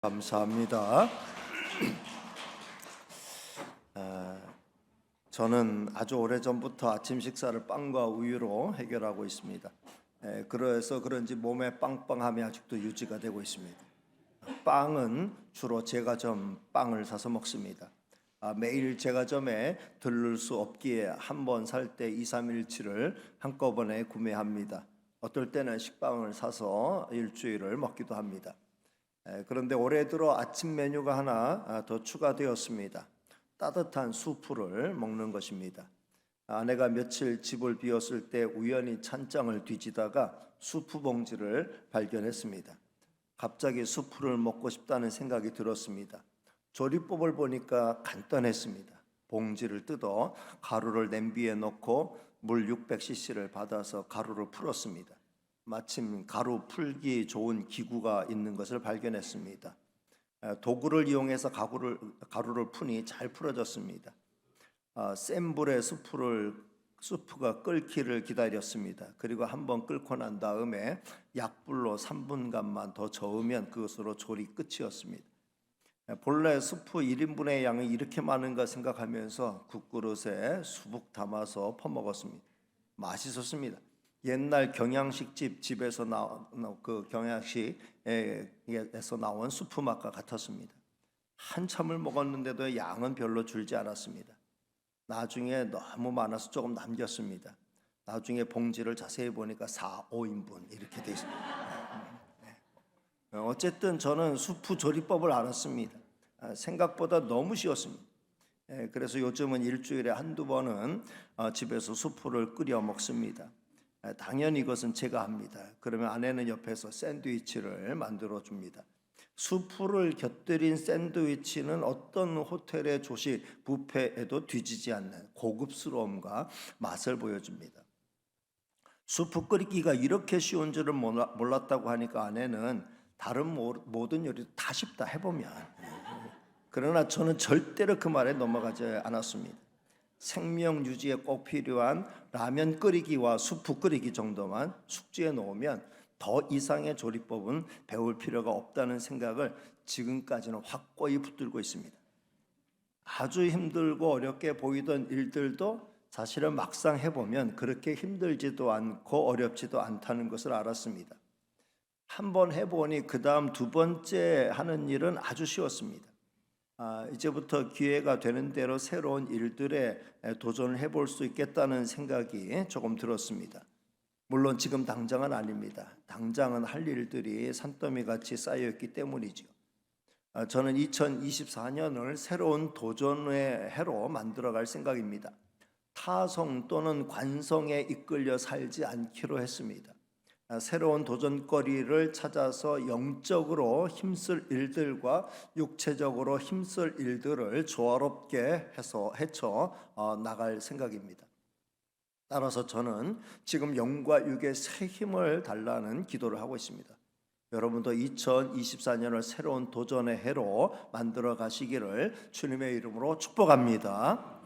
감사합니다. 저는 아주 오래전부터 아침 식사를 빵과 우유로 해결하고 있습니다. 그래서 그런지 몸의 빵빵함이 아직도 유지가 되고 있습니다. 빵은 주로 제과점 빵을 사서 먹습니다. 매일 제과점에 들를 수 없기에 한 번 살 때 2, 3일치를 한꺼번에 구매합니다. 어떨 때는 식빵을 사서 일주일을 먹기도 합니다. 그런데 올해 들어 아침 메뉴가 하나 더 추가되었습니다. 따뜻한 수프를 먹는 것입니다. 아내가 며칠 집을 비웠을 때 우연히 찬장을 뒤지다가 수프 봉지를 발견했습니다. 갑자기 수프를 먹고 싶다는 생각이 들었습니다. 조리법을 보니까 간단했습니다. 봉지를 뜯어 가루를 냄비에 넣고 물 600cc를 받아서 가루를 풀었습니다. 마침 가루 풀기 좋은 기구가 있는 것을 발견했습니다. 도구를 이용해서 가루를 푸니 잘 풀어졌습니다. 센 불에 수프가 끓기를 기다렸습니다. 그리고 한번 끓고 난 다음에 약불로 3분간만 더 저으면 그것으로 조리 끝이었습니다. 본래 수프 1인분의 양이 이렇게 많은가 생각하면서 국그릇에 수북 담아서 퍼먹었습니다. 맛있었습니다. 옛날 경양식 집에서 그 경양식에서 나온 수프 맛과 같았습니다. 한참을 먹었는데도 양은 별로 줄지 않았습니다. 나중에 너무 많아서 조금 남겼습니다. 나중에 봉지를 자세히 보니까 4, 5인분 이렇게 돼 있습니다. 어쨌든 저는 수프 조리법을 알았습니다. 생각보다 너무 쉬웠습니다. 그래서 요즘은 일주일에 한두 번은 집에서 수프를 끓여 먹습니다. 당연히 이것은 제가 합니다. 그러면 아내는 옆에서 샌드위치를 만들어 줍니다. 수프를 곁들인 샌드위치는 어떤 호텔의 조식 뷔페에도 뒤지지 않는 고급스러움과 맛을 보여줍니다. 수프 끓이기가 이렇게 쉬운 줄은 몰랐다고 하니까 아내는 다른 모든 요리 다 쉽다 해보면, 그러나 저는 절대로 그 말에 넘어가지 않았습니다. 생명 유지에 꼭 필요한 라면 끓이기와 수프 끓이기 정도만 숙지해 놓으면 더 이상의 조리법은 배울 필요가 없다는 생각을 지금까지는 확고히 붙들고 있습니다. 아주 힘들고 어렵게 보이던 일들도 사실은 막상 해보면 그렇게 힘들지도 않고 어렵지도 않다는 것을 알았습니다. 한번 해보니 그 다음 두 번째 하는 일은 아주 쉬웠습니다. 이제부터 기회가 되는 대로 새로운 일들에 도전을 해볼 수 있겠다는 생각이 조금 들었습니다. 물론 지금 당장은 아닙니다. 당장은 할 일들이 산더미같이 쌓여있기 때문이죠. 저는 2024년을 새로운 도전의 해로 만들어갈 생각입니다. 타성 또는 관성에 이끌려 살지 않기로 했습니다. 새로운 도전거리를 찾아서 영적으로 힘쓸 일들과 육체적으로 힘쓸 일들을 조화롭게 해서 헤쳐 나갈 생각입니다. 따라서 저는 지금 영과 육의 새 힘을 달라는 기도를 하고 있습니다. 여러분도 2024년을 새로운 도전의 해로 만들어 가시기를 주님의 이름으로 축복합니다.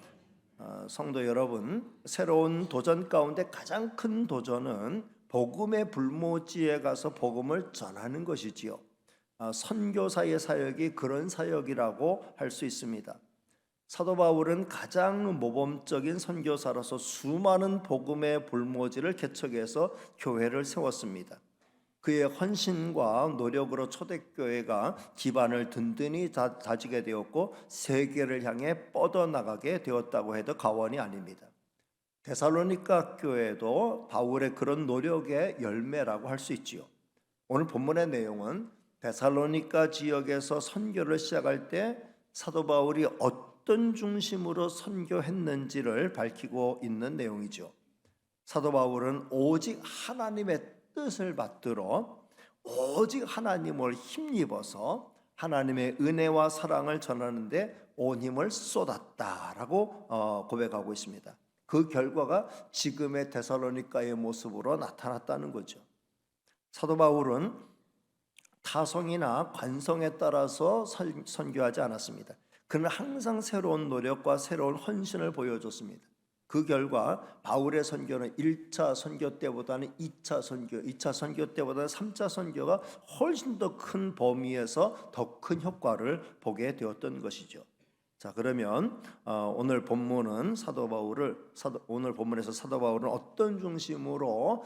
성도 여러분, 새로운 도전 가운데 가장 큰 도전은 복음의 불모지에 가서 복음을 전하는 것이지요. 선교사의 사역이 그런 사역이라고 할 수 있습니다. 사도 바울은 가장 모범적인 선교사로서 수많은 복음의 불모지를 개척해서 교회를 세웠습니다. 그의 헌신과 노력으로 초대교회가 기반을 든든히 다지게 되었고 세계를 향해 뻗어나가게 되었다고 해도 과언이 아닙니다. 데살로니가 교회도 바울의 그런 노력의 열매라고 할 수 있지요. 오늘 본문의 내용은 데살로니가 지역에서 선교를 시작할 때 사도 바울이 어떤 중심으로 선교했는지를 밝히고 있는 내용이죠. 사도 바울은 오직 하나님의 뜻을 받들어 오직 하나님을 힘입어서 하나님의 은혜와 사랑을 전하는데 온 힘을 쏟았다라고 고백하고 있습니다. 그 결과가 지금의 데살로니가의 모습으로 나타났다는 거죠. 사도 바울은 타성이나 관성에 따라서 선교하지 않았습니다. 그는 항상 새로운 노력과 새로운 헌신을 보여줬습니다. 그 결과 바울의 선교는 1차 선교 때보다는 2차 선교, 2차 선교 때보다는 3차 선교가 훨씬 더 큰 범위에서 더 큰 효과를 보게 되었던 것이죠. 자, 그러면 오늘 본문은 오늘 본문에서 사도 바울은 어떤 중심으로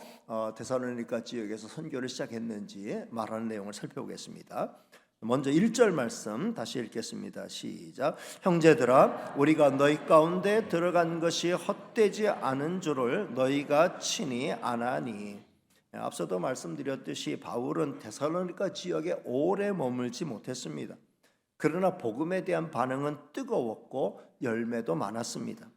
데살로니가 지역에서 선교를 시작했는지 말하는 내용을 살펴보겠습니다. 먼저 1절 말씀 다시 읽겠습니다. 시작. 형제들아, 우리가 너희 가운데 들어간 것이 헛되지 않은 줄을 너희가 친히 아나니. 앞서도 말씀드렸듯이 바울은 데살로니가 지역에 오래 머물지 못했습니다. 그러나 복음에 대한 반응은 뜨거웠고 열매도 많았습니다.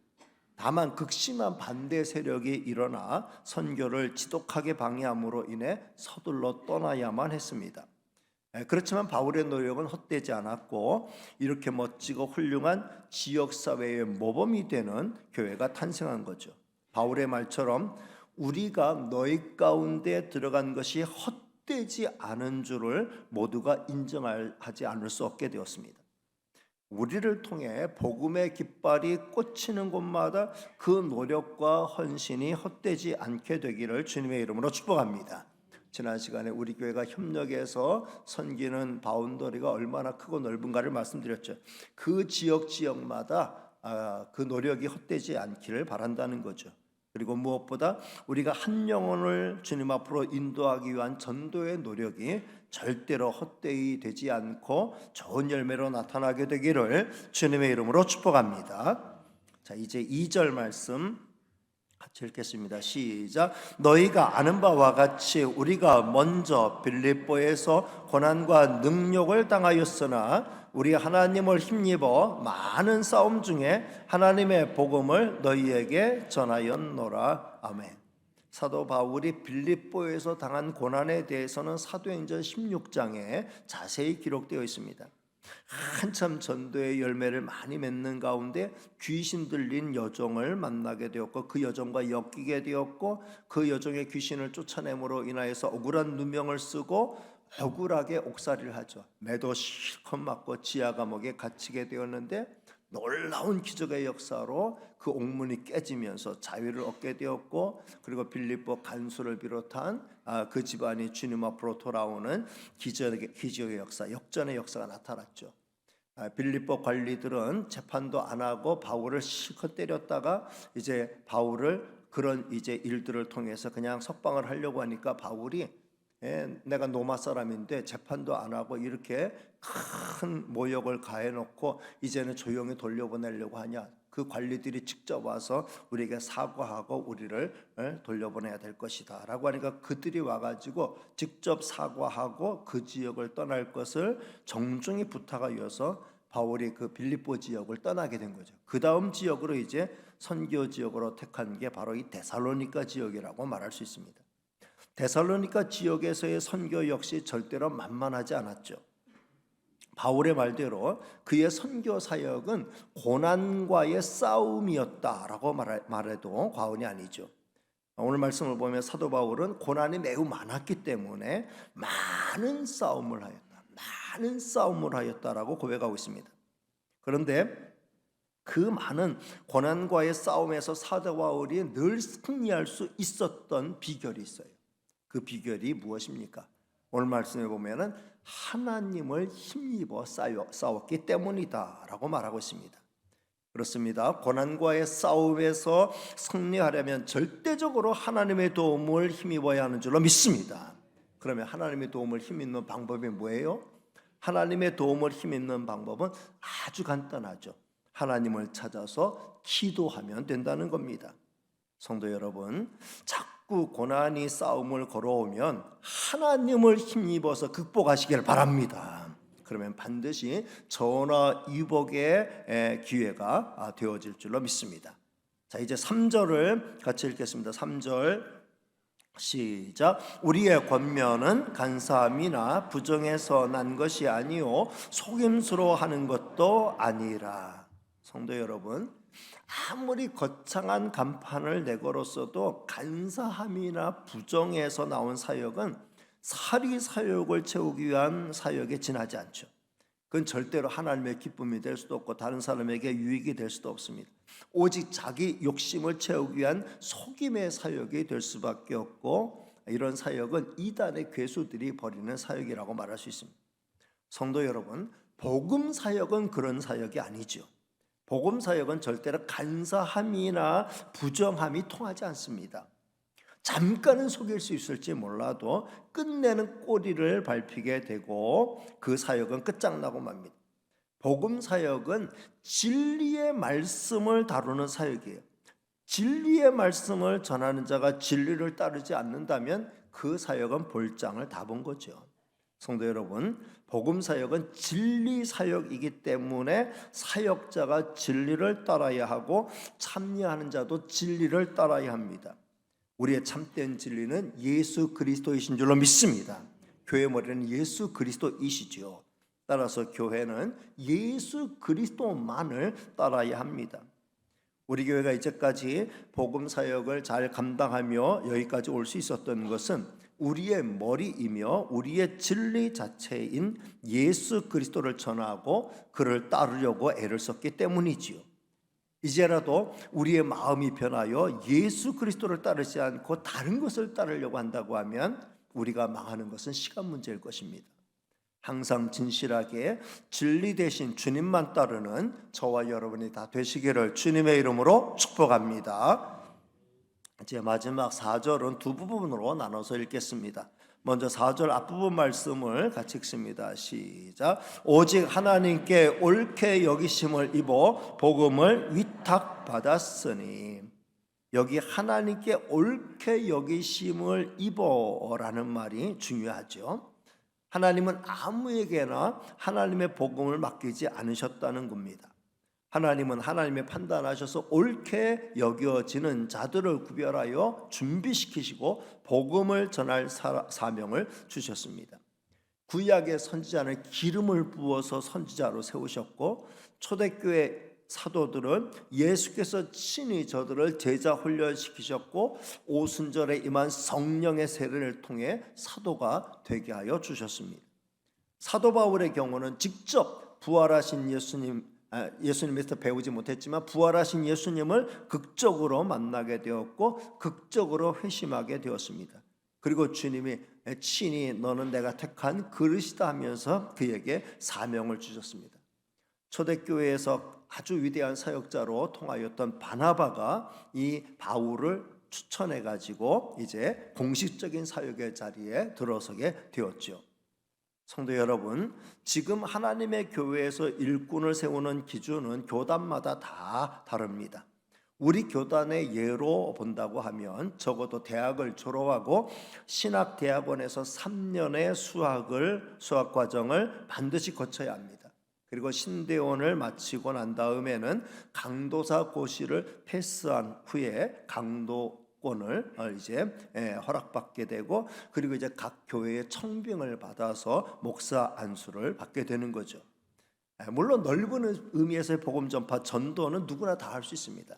다만 극심한 반대 세력이 일어나 선교를 지독하게 방해함으로 인해 서둘러 떠나야만 했습니다. 그렇지만 바울의 노력은 헛되지 않았고 이렇게 멋지고 훌륭한 지역사회의 모범이 되는 교회가 탄생한 거죠. 바울의 말처럼 우리가 너희 가운데 들어간 것이 헛되지 않은 줄을 모두가 인정하지 않을 수 없게 되었습니다. 우리를 통해 복음의 깃발이 꽂히는 곳마다 그 노력과 헌신이 헛되지 않게 되기를 주님의 이름으로 축복합니다. 지난 시간에 우리 교회가 협력해서 섬기는 바운더리가 얼마나 크고 넓은가를 말씀드렸죠. 그 지역마다 그 노력이 헛되지 않기를 바란다는 거죠. 그리고 무엇보다 우리가 한 영혼을 주님 앞으로 인도하기 위한 전도의 노력이 절대로 헛되이 되지 않고 좋은 열매로 나타나게 되기를 주님의 이름으로 축복합니다. 자, 이제 2절 말씀 같이 읽겠습니다. 시작. 너희가 아는 바와 같이 우리가 먼저 빌립보에서 고난과 능욕을 당하였으나 우리 하나님을 힘입어 많은 싸움 중에 하나님의 복음을 너희에게 전하였노라. 아멘. 사도 바울이 빌립보에서 당한 고난에 대해서는 사도행전 16장에 자세히 기록되어 있습니다. 한참 전도의 열매를 많이 맺는 가운데 귀신 들린 여종을 만나게 되었고 그 여종과 엮이게 되었고 그 여종의 귀신을 쫓아냄으로 인하여서 억울한 누명을 쓰고 억울하게 옥살이를 하죠. 매도 실컷 맞고 지하 감옥에 갇히게 되었는데 놀라운 기적의 역사로 그 옥문이 깨지면서 자유를 얻게 되었고 그리고 빌립보 간수를 비롯한 그 집안이 주님 앞으로 돌아오는 기적의 역사, 역전의 역사가 나타났죠. 빌립보 관리들은 재판도 안 하고 바울을 실컷 때렸다가 이제 바울을 그런 이제 일들을 통해서 그냥 석방을 하려고 하니까 바울이 내가 로마 사람인데 재판도 안 하고 이렇게 큰 모욕을 가해놓고 이제는 조용히 돌려보내려고 하냐. 그 관리들이 직접 와서 우리에게 사과하고 우리를 돌려보내야 될 것이다 라고 하니까 그들이 와가지고 직접 사과하고 그 지역을 떠날 것을 정중히 부탁하여서 바울이 그 빌립보 지역을 떠나게 된 거죠. 그 다음 지역으로 이제 선교 지역으로 택한 게 바로 이 데살로니가 지역이라고 말할 수 있습니다. 데살로니가 지역에서의 선교 역시 절대로 만만하지 않았죠. 바울의 말대로 그의 선교 사역은 고난과의 싸움이었다라고 말해도 과언이 아니죠. 오늘 말씀을 보면 사도 바울은 고난이 매우 많았기 때문에 많은 싸움을 하였다라고 고백하고 있습니다. 그런데 그 많은 고난과의 싸움에서 사도 바울이 늘 승리할 수 있었던 비결이 있어요. 그 비결이 무엇입니까? 오늘 말씀에 보면은 하나님을 힘입어 싸웠기 때문이다라고 말하고 있습니다. 그렇습니다. 고난과의 싸움에서 승리하려면 절대적으로 하나님의 도움을 힘입어야 하는 줄로 믿습니다. 그러면 하나님의 도움을 힘입는 방법이 뭐예요? 하나님의 도움을 힘입는 방법은 아주 간단하죠. 하나님을 찾아서 기도하면 된다는 겁니다. 성도 여러분, 자꾸 고난이 싸움을 걸어오면 하나님을 힘입어서 극복하시길 바랍니다. 그러면 반드시 전화위복의 기회가 되어질 줄로 믿습니다. 자, 이제 3절을 같이 읽겠습니다. 3절 시작. 우리의 권면은 간사함이나 부정해서 난 것이 아니요 속임수로 하는 것도 아니라. 성도 여러분, 아무리 거창한 간판을 내걸었어도 간사함이나 부정에서 나온 사역은 사리사욕을 채우기 위한 사역에 지나지 않죠. 그건 절대로 하나님의 기쁨이 될 수도 없고 다른 사람에게 유익이 될 수도 없습니다. 오직 자기 욕심을 채우기 위한 속임의 사역이 될 수밖에 없고, 이런 사역은 이단의 괴수들이 벌이는 사역이라고 말할 수 있습니다. 성도 여러분, 복음 사역은 그런 사역이 아니죠. 복음 사역은 절대로 간사함이나 부정함이 통하지 않습니다. 잠깐은 속일 수 있을지 몰라도 끝내는 꼬리를 밟히게 되고 그 사역은 끝장나고 맙니다. 복음 사역은 진리의 말씀을 다루는 사역이에요. 진리의 말씀을 전하는 자가 진리를 따르지 않는다면 그 사역은 볼장을 다 본 거죠. 성도 여러분, 복음 사역은 진리 사역이기 때문에 사역자가 진리를 따라야 하고 참여하는 자도 진리를 따라야 합니다. 우리의 참된 진리는 예수 그리스도이신 줄로 믿습니다. 교회 머리는 예수 그리스도이시죠. 따라서 교회는 예수 그리스도만을 따라야 합니다. 우리 교회가 이제까지 복음 사역을 잘 감당하며 여기까지 올 수 있었던 것은 우리의 머리이며 우리의 진리 자체인 예수 그리스도를 전하고 그를 따르려고 애를 썼기 때문이지요. 이제라도 우리의 마음이 변하여 예수 그리스도를 따르지 않고 다른 것을 따르려고 한다고 하면 우리가 망하는 것은 시간 문제일 것입니다. 항상 진실하게 진리 대신 주님만 따르는 저와 여러분이 다 되시기를 주님의 이름으로 축복합니다. 이제 마지막 4절은 두 부분으로 나눠서 읽겠습니다. 먼저 4절 앞부분 말씀을 같이 읽습니다. 시작. 오직 하나님께 옳게 여기심을 입어 복음을 위탁받았으니. 여기 하나님께 옳게 여기심을 입어라는 말이 중요하죠. 하나님은 아무에게나 하나님의 복음을 맡기지 않으셨다는 겁니다. 하나님은 하나님의 판단하셔서 옳게 여겨지는 자들을 구별하여 준비시키시고 복음을 전할 사명을 주셨습니다. 구약의 선지자는 기름을 부어서 선지자로 세우셨고, 초대교회 사도들은 예수께서 친히 저들을 제자 훈련시키셨고, 오순절에 임한 성령의 세례를 통해 사도가 되게 하여 주셨습니다. 사도 바울의 경우는 직접 부활하신 예수님에서 배우지 못했지만 부활하신 예수님을 극적으로 만나게 되었고 극적으로 회심하게 되었습니다. 그리고 주님이 친히 너는 내가 택한 그릇이다 하면서 그에게 사명을 주셨습니다. 초대교회에서 아주 위대한 사역자로 통하였던 바나바가 이 바울을 추천해 가지고 이제 공식적인 사역의 자리에 들어서게 되었죠. 성도 여러분, 지금 하나님의 교회에서 일꾼을 세우는 기준은 교단마다 다 다릅니다. 우리 교단의 예로 본다고 하면 적어도 대학을 졸업하고 신학대학원에서 3년의 수학 과정을 반드시 거쳐야 합니다. 그리고 신대원을 마치고 난 다음에는 강도사 고시를 패스한 후에 강도권을 이제 허락받게 되고, 그리고 이제 각 교회의 청빙을 받아서 목사 안수를 받게 되는 거죠. 물론 넓은 의미에서의 복음 전파 전도는 누구나 다 할 수 있습니다.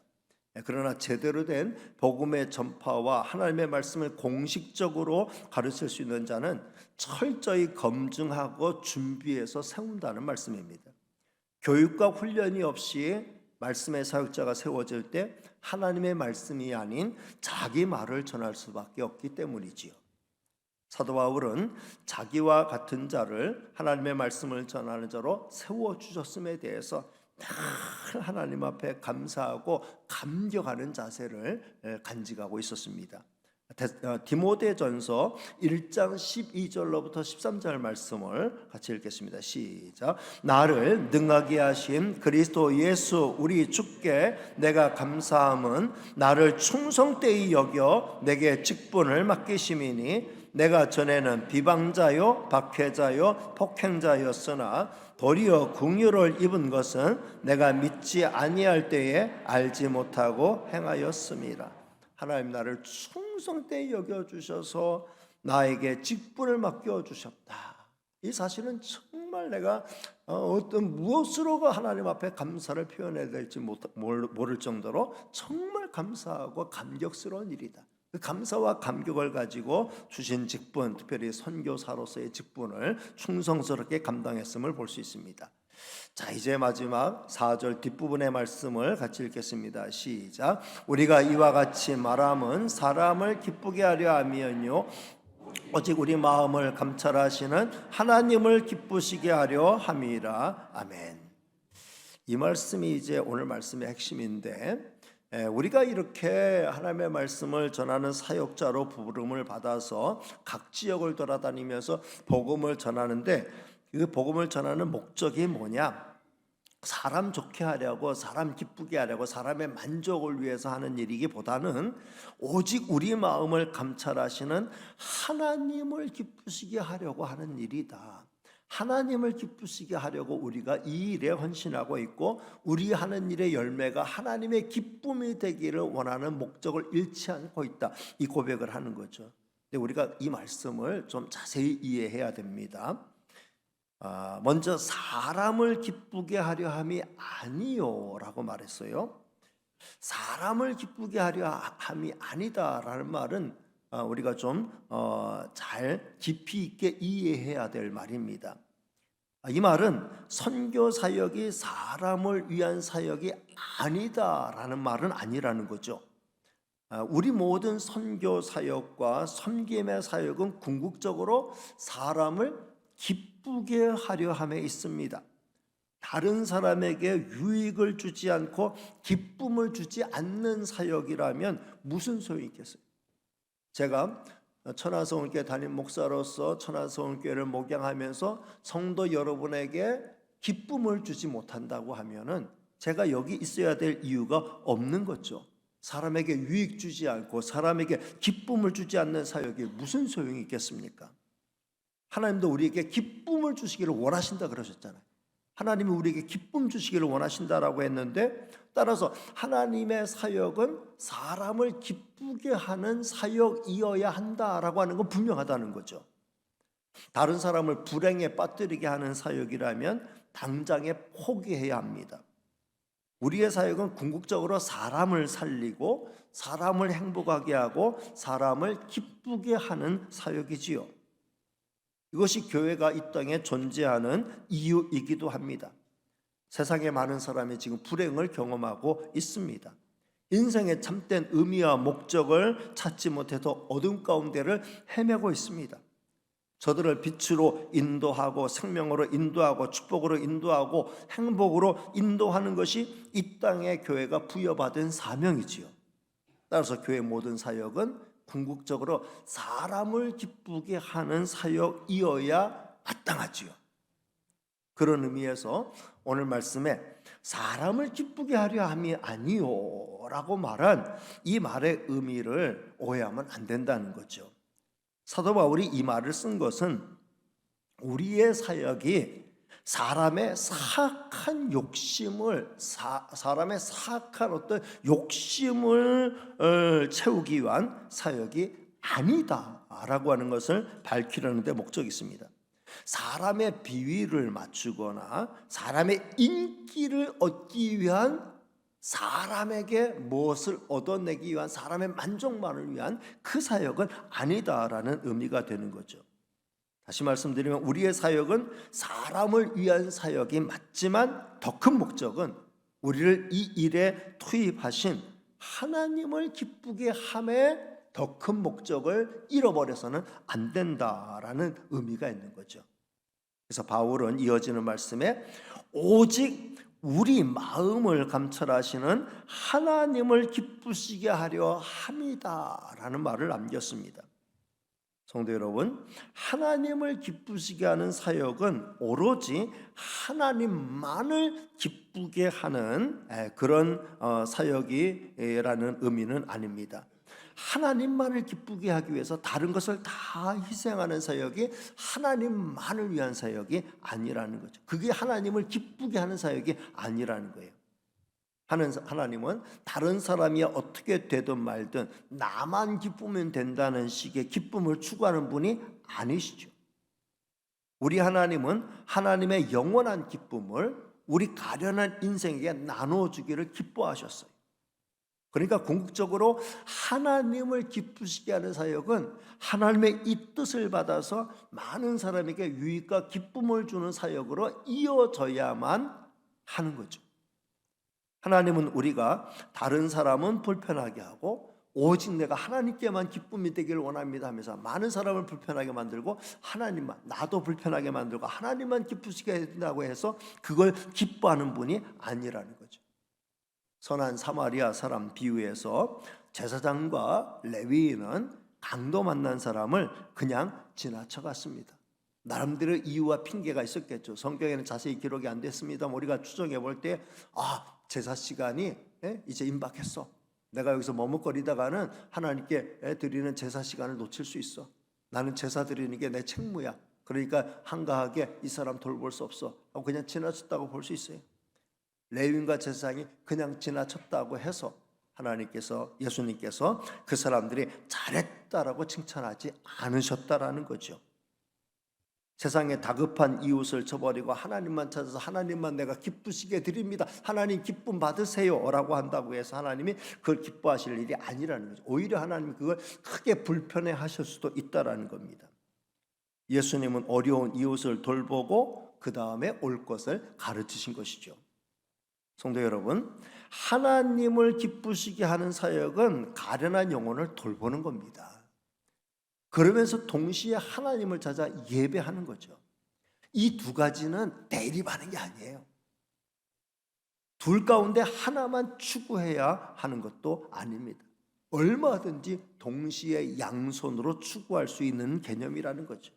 그러나 제대로 된 복음의 전파와 하나님의 말씀을 공식적으로 가르칠 수 있는 자는 철저히 검증하고 준비해서 세운다는 말씀입니다. 교육과 훈련이 없이 말씀의 사역자가 세워질 때 하나님의 말씀이 아닌 자기 말을 전할 수밖에 없기 때문이지요. 사도 바울은 자기와 같은 자를 하나님의 말씀을 전하는 자로 세워주셨음에 대해서 늘 하나님 앞에 감사하고 감격하는 자세를 간직하고 있었습니다. 디모데전서 1장 12절로부터 13절 말씀을 같이 읽겠습니다. 시작. 나를 능하게 하신 그리스도 예수 우리 주께 내가 감사함은 나를 충성되이 여겨 내게 직분을 맡기심이니, 내가 전에는 비방자요 박해자요 폭행자였으나 도리어 긍휼을 입은 것은 내가 믿지 아니할 때에 알지 못하고 행하였음이라. 하나님 나를 충성되이 여겨주셔서 나에게 직분을 맡겨주셨다. 이 사실은 정말 내가 어떤 무엇으로 하나님 앞에 감사를 표현해야 될지 모를 정도로 정말 감사하고 감격스러운 일이다. 그 감사와 감격을 가지고 주신 직분, 특별히 선교사로서의 직분을 충성스럽게 감당했음을 볼 수 있습니다. 자, 이제 마지막 4절 뒷부분의 말씀을 같이 읽겠습니다. 시작. 우리가 이와 같이 말함은 사람을 기쁘게 하려 함이요 오직 우리 마음을 감찰하시는 하나님을 기쁘시게 하려 함이라. 아멘. 이 말씀이 이제 오늘 말씀의 핵심인데, 우리가 이렇게 하나님의 말씀을 전하는 사역자로 부름을 받아서 각 지역을 돌아다니면서 복음을 전하는데, 그 복음을 전하는 목적이 뭐냐? 사람 좋게 하려고, 사람 기쁘게 하려고, 사람의 만족을 위해서 하는 일이기보다는 오직 우리 마음을 감찰하시는 하나님을 기쁘시게 하려고 하는 일이다. 하나님을 기쁘시게 하려고 우리가 이 일에 헌신하고 있고, 우리 하는 일의 열매가 하나님의 기쁨이 되기를 원하는 목적을 잃지 않고 있다. 이 고백을 하는 거죠. 근데 우리가 이 말씀을 좀 자세히 이해해야 됩니다. 먼저 사람을 기쁘게 하려 함이 아니요 라고 말했어요. 사람을 기쁘게 하려 함이 아니다라는 말은 우리가 좀 잘 깊이 있게 이해해야 될 말입니다. 이 말은 선교 사역이 사람을 위한 사역이 아니다라는 말은 아니라는 거죠. 우리 모든 선교 사역과 섬김의 사역은 궁극적으로 사람을 기쁘게 하려 함에 있습니다. 다른 사람에게 유익을 주지 않고 기쁨을 주지 않는 사역이라면 무슨 소용이 있겠어요? 제가 천하성교회 담임 목사로서 천하성교회를 목양하면서 성도 여러분에게 기쁨을 주지 못한다고 하면은 제가 여기 있어야 될 이유가 없는 거죠. 사람에게 유익 주지 않고 사람에게 기쁨을 주지 않는 사역이 무슨 소용이 있겠습니까? 하나님도 우리에게 기쁨을 주시기를 원하신다 그러셨잖아요. 하나님이 우리에게 기쁨 주시기를 원하신다라고 했는데, 따라서 하나님의 사역은 사람을 기쁘게 하는 사역이어야 한다라고 하는 건 분명하다는 거죠. 다른 사람을 불행에 빠뜨리게 하는 사역이라면 당장에 포기해야 합니다. 우리의 사역은 궁극적으로 사람을 살리고 사람을 행복하게 하고 사람을 기쁘게 하는 사역이지요. 이것이 교회가 이 땅에 존재하는 이유이기도 합니다. 세상에 많은 사람이 지금 불행을 경험하고 있습니다. 인생의 참된 의미와 목적을 찾지 못해서 어둠 가운데를 헤매고 있습니다. 저들을 빛으로 인도하고 생명으로 인도하고 축복으로 인도하고 행복으로 인도하는 것이 이 땅의 교회가 부여받은 사명이지요. 따라서 교회 모든 사역은 궁극적으로 사람을 기쁘게 하는 사역이어야 마땅하지요. 그런 의미에서 오늘 말씀에 사람을 기쁘게 하려 함이 아니요 라고 말한 이 말의 의미를 오해하면 안 된다는 거죠. 사도 바울이 이 말을 쓴 것은 우리의 사역이 사람의 사악한 욕심을 사람의 사악한 어떤 욕심을 채우기 위한 사역이 아니다라고 하는 것을 밝히려는 데 목적이 있습니다. 사람의 비위를 맞추거나 사람의 인기를 얻기 위한, 사람에게 무엇을 얻어내기 위한, 사람의 만족만을 위한 그 사역은 아니다라는 의미가 되는 거죠. 다시 말씀드리면 우리의 사역은 사람을 위한 사역이 맞지만 더 큰 목적은 우리를 이 일에 투입하신 하나님을 기쁘게 함에 더 큰 목적을 잃어버려서는 안 된다라는 의미가 있는 거죠. 그래서 바울은 이어지는 말씀에 오직 우리 마음을 감찰하시는 하나님을 기쁘시게 하려 함이다라는 말을 남겼습니다. 성도 여러분, 하나님을 기쁘시게 하는 사역은 오로지 하나님만을 기쁘게 하는 그런 사역이라는 의미는 아닙니다. 하나님만을 기쁘게 하기 위해서 다른 것을 다 희생하는 사역이 하나님만을 위한 사역이 아니라는 거죠. 그게 하나님을 기쁘게 하는 사역이 아니라는 거예요. 하나님은 다른 사람이 어떻게 되든 말든 나만 기쁘면 된다는 식의 기쁨을 추구하는 분이 아니시죠. 우리 하나님은 하나님의 영원한 기쁨을 우리 가련한 인생에게 나눠주기를 기뻐하셨어요. 그러니까 궁극적으로 하나님을 기쁘시게 하는 사역은 하나님의 이 뜻을 받아서 많은 사람에게 유익과 기쁨을 주는 사역으로 이어져야만 하는 거죠. 하나님은 우리가 다른 사람은 불편하게 하고 오직 내가 하나님께만 기쁨이 되기를 원합니다 하면서 많은 사람을 불편하게 만들고 하나님만, 나도 불편하게 만들고 하나님만 기쁘시게 한다고 해서 그걸 기뻐하는 분이 아니라는 거죠. 선한 사마리아 사람 비유에서 제사장과 레위인은 강도 만난 사람을 그냥 지나쳐갔습니다. 나름대로 이유와 핑계가 있었겠죠. 성경에는 자세히 기록이 안 됐습니다만 우리가 추정해 볼 때 제사 시간이 이제 임박했어. 내가 여기서 머뭇거리다가는 하나님께 드리는 제사 시간을 놓칠 수 있어. 나는 제사 드리는 게 내 책무야. 그러니까 한가하게 이 사람 돌볼 수 없어 하고 그냥 지나쳤다고 볼 수 있어요. 레위인과 제사장이 그냥 지나쳤다고 해서 하나님께서, 예수님께서 그 사람들이 잘했다라고 칭찬하지 않으셨다라는 거죠. 세상에 다급한 이웃을 저버리고 하나님만 찾아서 하나님만 내가 기쁘시게 드립니다, 하나님 기쁨 받으세요 라고 한다고 해서 하나님이 그걸 기뻐하실 일이 아니라는 거죠. 오히려 하나님이 그걸 크게 불편해 하실 수도 있다라는 겁니다. 예수님은 어려운 이웃을 돌보고 그 다음에 올 것을 가르치신 것이죠. 성도 여러분, 하나님을 기쁘시게 하는 사역은 가련한 영혼을 돌보는 겁니다. 그러면서 동시에 하나님을 찾아 예배하는 거죠. 이 두 가지는 대립하는 게 아니에요. 둘 가운데 하나만 추구해야 하는 것도 아닙니다. 얼마든지 동시에 양손으로 추구할 수 있는 개념이라는 거죠.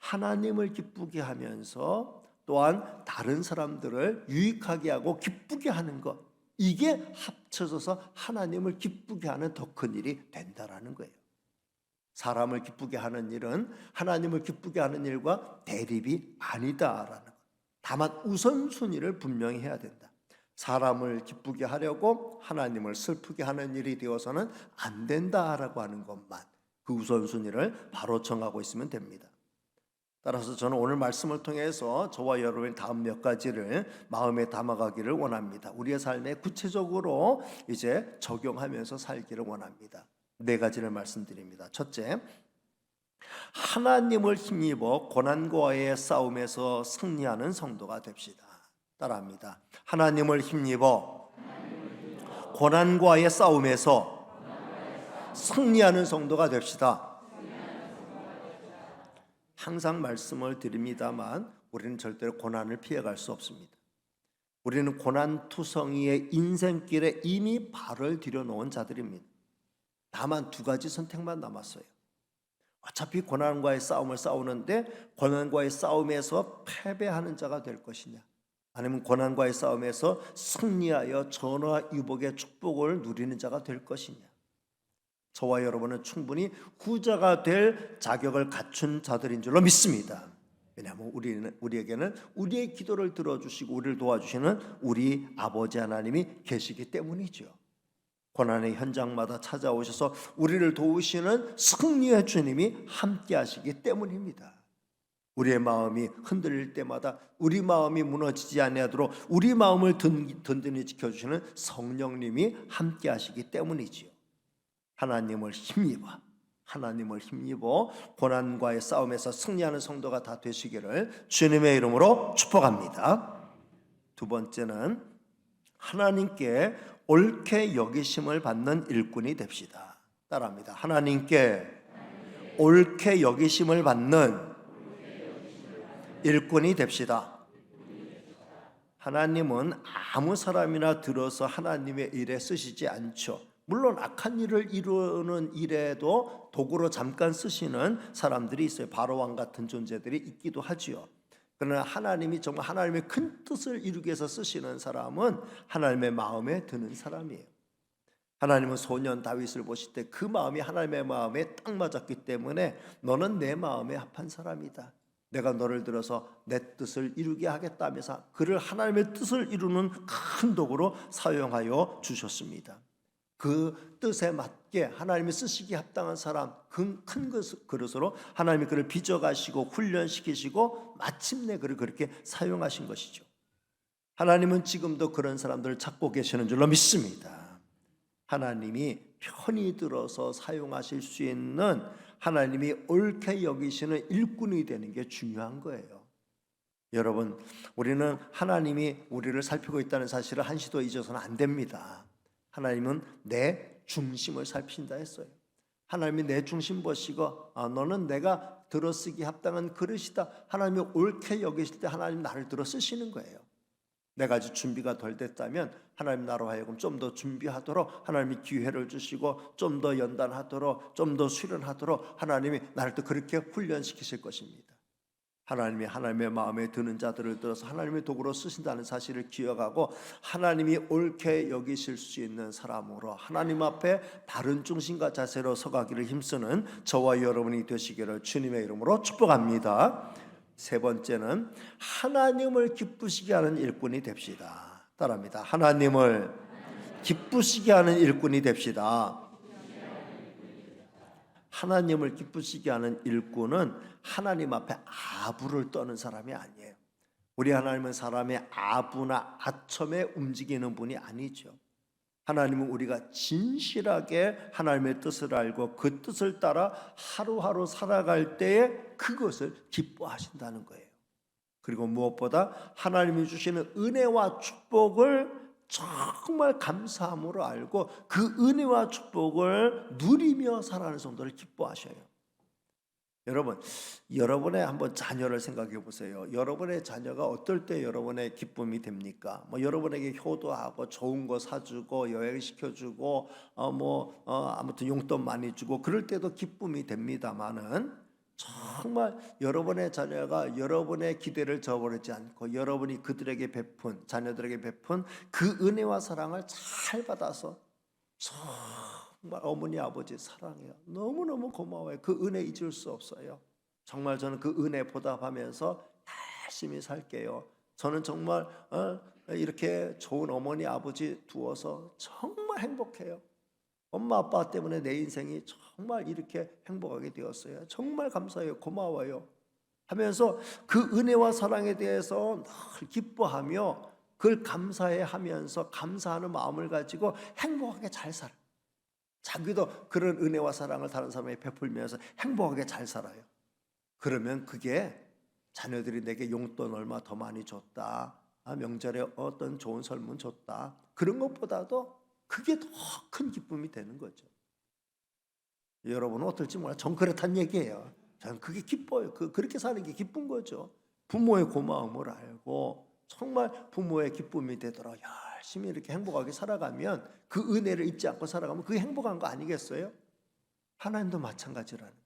하나님을 기쁘게 하면서 또한 다른 사람들을 유익하게 하고 기쁘게 하는 것, 이게 합쳐져서 하나님을 기쁘게 하는 더 큰 일이 된다라는 거예요. 사람을 기쁘게 하는 일은 하나님을 기쁘게 하는 일과 대립이 아니다라는 것. 다만 우선순위를 분명히 해야 된다. 사람을 기쁘게 하려고 하나님을 슬프게 하는 일이 되어서는 안 된다라고 하는 것만, 그 우선순위를 바로 정하고 있으면 됩니다. 따라서 저는 오늘 말씀을 통해서 저와 여러분의 다음 몇 가지를 마음에 담아가기를 원합니다. 우리의 삶에 구체적으로 이제 적용하면서 살기를 원합니다. 네 가지를 말씀드립니다. 첫째, 하나님을 힘입어 고난과의 싸움에서 승리하는 성도가 됩시다. 따라합니다. 하나님을 힘입어 고난과의 싸움에서 승리하는 성도가 됩시다. 항상 말씀을 드립니다만 우리는 절대로 고난을 피해갈 수 없습니다. 우리는 고난투성이의 인생길에 이미 발을 들여놓은 자들입니다. 다만 두 가지 선택만 남았어요. 어차피 고난과의 싸움을 싸우는데 고난과의 싸움에서 패배하는 자가 될 것이냐, 아니면 고난과의 싸움에서 승리하여 전화위복의 축복을 누리는 자가 될 것이냐. 저와 여러분은 충분히 후자가 될 자격을 갖춘 자들인 줄로 믿습니다. 왜냐하면 우리에게는 우리의 기도를 들어주시고 우리를 도와주시는 우리 아버지 하나님이 계시기 때문이죠. 고난의 현장마다 찾아오셔서 우리를 도우시는 승리의 주님이 함께 하시기 때문입니다. 우리의 마음이 흔들릴 때마다 우리 마음이 무너지지 아니하도록 우리 마음을 든든히 지켜주시는 성령님이 함께 하시기 때문이지요. 하나님을 힘입어 고난과의 싸움에서 승리하는 성도가 다 되시기를 주님의 이름으로 축복합니다. 두 번째는 하나님께 옳게 여기심을 받는 일꾼이 됩시다. 따라합니다. 하나님께 옳게 여기심을 받는 일꾼이 됩시다. 하나님은 아무 사람이나 들어서 하나님의 일에 쓰시지 않죠. 물론 악한 일을 이루는 일에도 도구로 잠깐 쓰시는 사람들이 있어요. 바로왕 같은 존재들이 있기도 하지요. 그러나 하나님이 정말 하나님의 큰 뜻을 이루기 위해서 쓰시는 사람은 하나님의 마음에 드는 사람이에요. 하나님은 소년 다윗을 보실 때 그 마음이 하나님의 마음에 딱 맞았기 때문에 너는 내 마음에 합한 사람이다, 내가 너를 들어서 내 뜻을 이루게 하겠다 하면서 그를 하나님의 뜻을 이루는 큰 도구로 사용하여 주셨습니다. 그 뜻에 맞게 하나님이 쓰시기에 합당한 사람, 큰 그릇으로 하나님이 그를 빚어가시고 훈련시키시고 마침내 그를 그렇게 사용하신 것이죠. 하나님은 지금도 그런 사람들을 찾고 계시는 줄로 믿습니다. 하나님이 편히 들어서 사용하실 수 있는, 하나님이 옳게 여기시는 일꾼이 되는 게 중요한 거예요. 여러분, 우리는 하나님이 우리를 살피고 있다는 사실을 한시도 잊어서는 안 됩니다. 하나님은 내 중심을 살피신다 했어요. 하나님이 내 중심 보시고 너는 내가 들어쓰기 합당한 그릇이다, 하나님이 옳게 여기실 때 하나님 나를 들어쓰시는 거예요. 내가 아직 준비가 덜 됐다면 하나님 나로 하여금 좀 더 준비하도록 하나님이 기회를 주시고, 좀 더 연단하도록, 좀 더 수련하도록 하나님이 나를 또 그렇게 훈련시키실 것입니다. 하나님이 하나님의 마음에 드는 자들을 들어서 하나님의 도구로 쓰신다는 사실을 기억하고, 하나님이 옳게 여기실 수 있는 사람으로 하나님 앞에 바른 중심과 자세로 서가기를 힘쓰는 저와 여러분이 되시기를 주님의 이름으로 축복합니다. 세 번째는 하나님을 기쁘시게 하는 일꾼이 됩시다. 따라합니다. 하나님을 기쁘시게 하는 일꾼이 됩시다. 하나님을 기쁘시게 하는 일꾼은 하나님 앞에 아부를 떠는 사람이 아니에요. 우리 하나님은 사람의 아부나 아첨에 움직이는 분이 아니죠. 하나님은 우리가 진실하게 하나님의 뜻을 알고 그 뜻을 따라 하루하루 살아갈 때에 그것을 기뻐하신다는 거예요. 그리고 무엇보다 하나님이 주시는 은혜와 축복을 정말 감사함으로 알고 그 은혜와 축복을 누리며 살아가는 성도를 기뻐하셔요. 여러분, 여러분의 한번 자녀를 생각해 보세요. 여러분의 자녀가 어떨 때 여러분의 기쁨이 됩니까? 여러분에게 효도하고 좋은 거 사주고 여행시켜주고 아무튼 용돈 많이 주고 그럴 때도 기쁨이 됩니다마는, 정말 여러분의 자녀가 여러분의 기대를 저버리지 않고 여러분이 그들에게 베푼, 자녀들에게 베푼 그 은혜와 사랑을 잘 받아서 정말 어머니 아버지 사랑해요, 너무너무 고마워요, 그 은혜 잊을 수 없어요, 정말 저는 그 은혜 보답하면서 열심히 살게요, 저는 정말 이렇게 좋은 어머니 아버지 두어서 정말 행복해요, 엄마 아빠 때문에 내 인생이 정말 이렇게 행복하게 되었어요, 정말 감사해요, 고마워요 하면서 그 은혜와 사랑에 대해서 늘 기뻐하며 그걸 감사해 하면서 감사하는 마음을 가지고 행복하게 잘 살아요. 자기도 그런 은혜와 사랑을 다른 사람에게 베풀면서 행복하게 잘 살아요. 그러면 그게 자녀들이 내게 용돈 얼마 더 많이 줬다, 명절에 어떤 좋은 선물 줬다, 그런 것보다도 그게 더 큰 기쁨이 되는 거죠. 여러분은 어떨지 몰라요. 전 그렇단 얘기예요. 저는 그게 기뻐요. 그렇게 사는 게 기쁜 거죠. 부모의 고마움을 알고 정말 부모의 기쁨이 되도록 열심히 이렇게 행복하게 살아가면, 그 은혜를 잊지 않고 살아가면 그게 행복한 거 아니겠어요? 하나님도 마찬가지라는 거예요.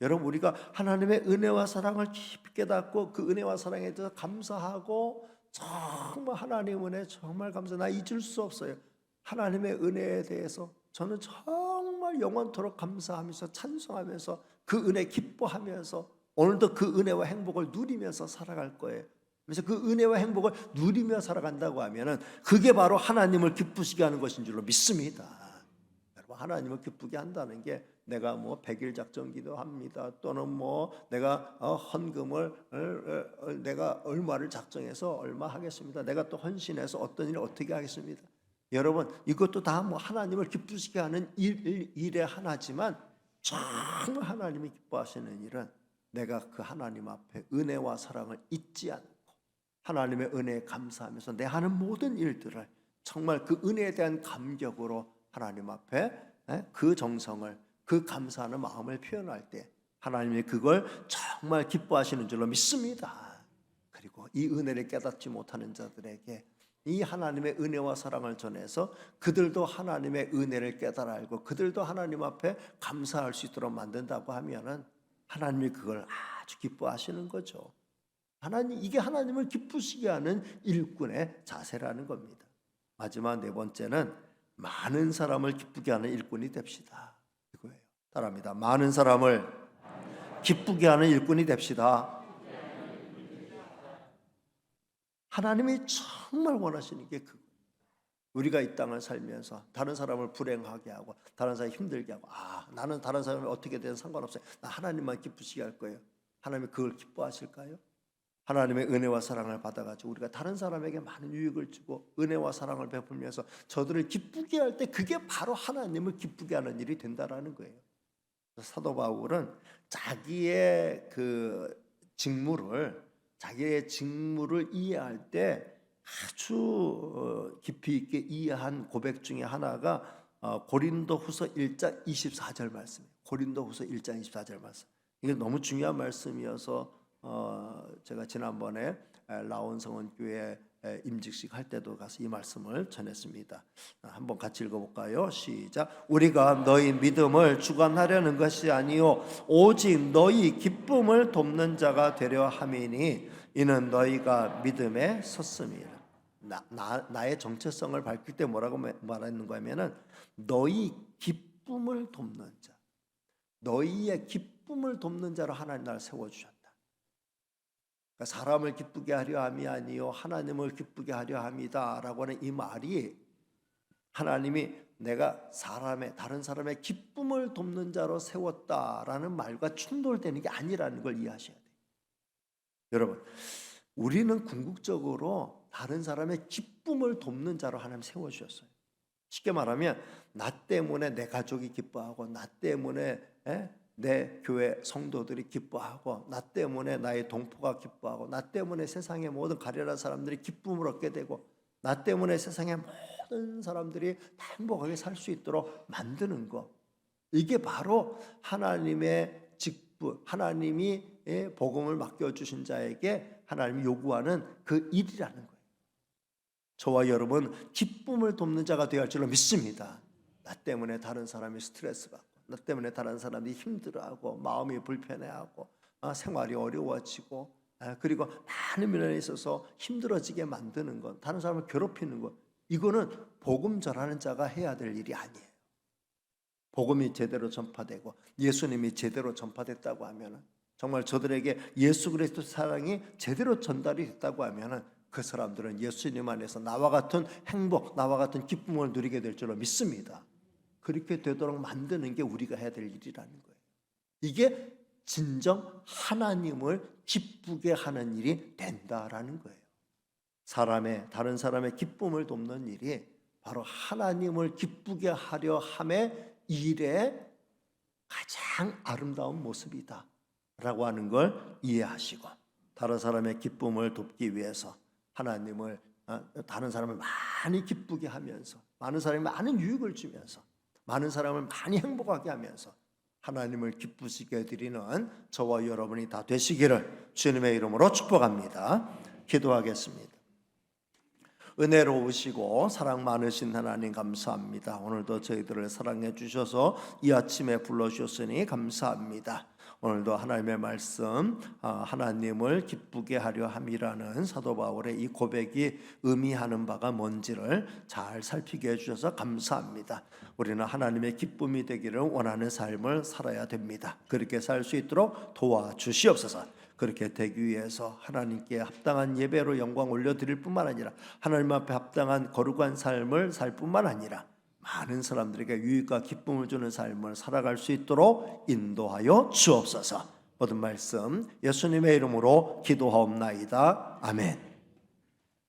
여러분, 우리가 하나님의 은혜와 사랑을 깊이 깨닫고 그 은혜와 사랑에 대해서 감사하고, 정말 하나님 은혜 정말 감사, 나 잊을 수 없어요. 하나님의 은혜에 대해서 저는 정말 영원토록 감사하면서 찬송하면서 그 은혜 기뻐하면서 오늘도 그 은혜와 행복을 누리면서 살아갈 거예요. 그래서 그 은혜와 행복을 누리며 살아간다고 하면은 그게 바로 하나님을 기쁘시게 하는 것인 줄로 믿습니다. 여러분, 하나님을 기쁘게 한다는 게 내가 100일 작전 기도합니다, 또는 내가 헌금을 내가 얼마를 작정해서 얼마 하겠습니다, 내가 또 헌신해서 어떤 일을 어떻게 하겠습니다. 여러분, 이것도 다 하나님을 기쁘시게 하는 일의 하나지만, 정말 하나님이 기뻐하시는 일은 내가 그 하나님 앞에 은혜와 사랑을 잊지 않고 하나님의 은혜에 감사하면서 내 하는 모든 일들을 정말 그 은혜에 대한 감격으로 하나님 앞에 그 정성을, 그 감사하는 마음을 표현할 때 하나님이 그걸 정말 기뻐하시는 줄로 믿습니다. 그리고 이 은혜를 깨닫지 못하는 자들에게 이 하나님의 은혜와 사랑을 전해서 그들도 하나님의 은혜를 깨달아 알고 그들도 하나님 앞에 감사할 수 있도록 만든다고 하면은 하나님이 그걸 아주 기뻐하시는 거죠. 이게 하나님을 기쁘시게 하는 일꾼의 자세라는 겁니다. 마지막 네 번째는 많은 사람을 기쁘게 하는 일꾼이 됩시다. 이거예요. 따라합니다. 많은 사람을 기쁘게 하는 일꾼이 됩시다. 하나님이 정말 원하시는 게 그거예요. 우리가 이 땅을 살면서 다른 사람을 불행하게 하고 다른 사람을 힘들게 하고, 나는 다른 사람이 어떻게 되든 상관없어요, 나 하나님만 기쁘시게 할 거예요. 하나님이 그걸 기뻐하실까요? 하나님의 은혜와 사랑을 받아가지고 우리가 다른 사람에게 많은 유익을 주고 은혜와 사랑을 베풀면서 저들을 기쁘게 할 때 그게 바로 하나님을 기쁘게 하는 일이 된다라는 거예요. 사도 바울은 자기의 직무를 이해할 때 아주 깊이 있게 이해한 고백 중에 하나가 고린도후서 1장 24절 말씀이에요. 고린도후서 1장 24절 말씀. 이게 너무 중요한 말씀이어서 제가 지난번에 라온성원교회 임직식 할 때도 가서 이 말씀을 전했습니다. 한번 같이 읽어볼까요? 시작. 우리가 너희 믿음을 주관하려는 것이 아니요 오직 너희 기쁨을 돕는 자가 되려 함이니 이는 너희가 믿음에 섰음이라. 나의 정체성을 밝힐 때 뭐라고 말했는가 하면은 너희 기쁨을 돕는 자, 너희의 기쁨을 돕는 자로 하나님 나를 세워주셨다. 그러니까 사람을 기쁘게 하려 함이 아니요 하나님을 기쁘게 하려 함이다 라고 하는 이 말이 하나님이 내가 다른 사람의 기쁨을 돕는 자로 세웠다라는 말과 충돌되는 게 아니라는 걸 이해하셔야 돼요. 여러분, 우리는 궁극적으로 다른 사람의 기쁨을 돕는 자로 하나님 세워주셨어요. 쉽게 말하면 나 때문에 내 가족이 기뻐하고 나 때문에 내 교회 성도들이 기뻐하고 나 때문에 나의 동포가 기뻐하고 나 때문에 세상의 모든 가련한 사람들이 기쁨을 얻게 되고 나 때문에 세상의 모든 사람들이 다 행복하게 살 수 있도록 만드는 것, 이게 바로 하나님의 직분, 하나님이 복음을 맡겨주신 자에게 하나님이 요구하는 그 일이라는 거예요. 저와 여러분 기쁨을 돕는 자가 되어야 할 줄로 믿습니다. 나 때문에 다른 사람이 스트레스 받고 나 때문에 다른 사람이 힘들어하고 마음이 불편해하고 생활이 어려워지고 그리고 많은 면에 있어서 힘들어지게 만드는 것, 다른 사람을 괴롭히는 것, 이거는 복음 전하는 자가 해야 될 일이 아니에요. 복음이 제대로 전파되고 예수님이 제대로 전파됐다고 하면, 정말 저들에게 예수 그리스도 사랑이 제대로 전달이 됐다고 하면 그 사람들은 예수님 안에서 나와 같은 행복, 나와 같은 기쁨을 누리게 될 줄로 믿습니다. 그렇게 되도록 만드는 게 우리가 해야 될 일이라는 거예요. 이게 진정 하나님을 기쁘게 하는 일이 된다라는 거예요. 다른 사람의 기쁨을 돕는 일이 바로 하나님을 기쁘게 하려 함의 일의 가장 아름다운 모습이다 라고 하는 걸 이해하시고, 다른 사람의 기쁨을 돕기 위해서 하나님을 다른 사람을 많이 기쁘게 하면서 많은 사람이 많은 유익을 주면서 많은 사람을 많이 행복하게 하면서 하나님을 기쁘시게 해드리는 저와 여러분이 다 되시기를 주님의 이름으로 축복합니다. 기도하겠습니다. 은혜로우시고 사랑 많으신 하나님 감사합니다. 오늘도 저희들을 사랑해 주셔서 이 아침에 불러주셨으니 감사합니다. 오늘도 하나님의 말씀, 하나님을 기쁘게 하려 함이라는 사도 바울의 이 고백이 의미하는 바가 뭔지를 잘 살피게 해주셔서 감사합니다. 우리는 하나님의 기쁨이 되기를 원하는 삶을 살아야 됩니다. 그렇게 살 수 있도록 도와주시옵소서. 그렇게 되기 위해서 하나님께 합당한 예배로 영광 올려드릴 뿐만 아니라 하나님 앞에 합당한 거룩한 삶을 살 뿐만 아니라 많은 사람들에게 유익과 기쁨을 주는 삶을 살아갈 수 있도록 인도하여 주옵소서. 모든 말씀 예수님의 이름으로 기도하옵나이다. 아멘.